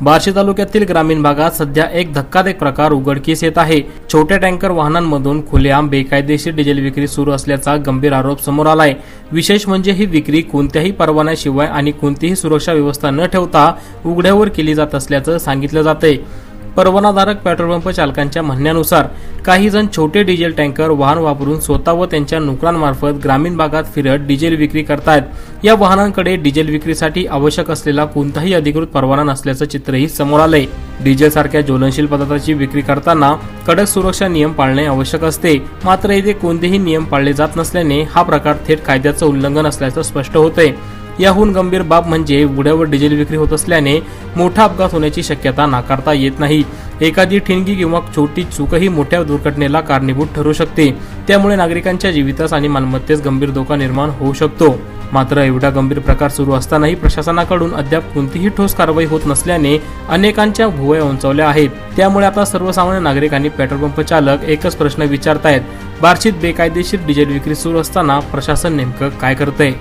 बार्शी तालुक्यातील ग्रामीण भागात सध्या एक धक्कादायक प्रकार उघडकीस येत आहे। छोट्या टँकर वाहनांमधून खुलेआम बेकायदेशीर डिझेल विक्री सुरू असल्याचा गंभीर आरोप समोर आलाय। विशेष म्हणजे ही विक्री कोणत्याही परवान्याशिवाय आणि कोणतीही सुरक्षा व्यवस्था न ठेवता उघड्यावर केली जात असल्याचं सांगितलं जातंय। परवानाधारक पेट्रोल पंप चालकांच्या म्हणण्यानुसार काही जण छोटे डिझेल टँकर वाहन वापरून स्वतः व त्यांच्या नोकरांमार्फत ग्रामीण भागात फिरत डिझेल विक्री करतायत। या वाहनांकडे डिझेल विक्रीसाठी आवश्यक असलेला कोणताही अधिकृत परवाना नसल्याचं चित्रही समोर आलंय। डिझेल सारख्या ज्वलनशील पदार्थाची विक्री करताना कडक सुरक्षा नियम पाळणे आवश्यक असते, मात्र येथे कोणतेही नियम पाळले जात नसल्याने हा प्रकार थेट कायद्याचं उल्लंघन असल्याचं स्पष्ट होतंय। याहून गंभीर बाब म्हणजे उघड्यावर डिझेल विक्री होत असल्याने मोठा अपघात होण्याची शक्यता नाकारता येत नाही। एखादी ठिणगी किंवा छोटी चूकही मोठ्या दुर्घटनेला कारणीभूत ठरू शकते। त्यामुळे नागरिकांच्या जीवितास आणि मालमत्तेस गंभीर धोका निर्माण होऊ शकतो। मात्र एवढा गंभीर प्रकार सुरू असतानाही प्रशासनाकडून अद्याप कोणतीही ठोस कारवाई होत नसल्याने अनेकांच्या भुवया उंचावल्या आहेत। त्यामुळे आता सर्वसामान्य नागरिक आणि पेट्रोल पंप चालक एकच प्रश्न विचारतायत, बार्शीत बेकायदेशीर डिझेल विक्री सुरू असताना प्रशासन नेमकं काय करतंय?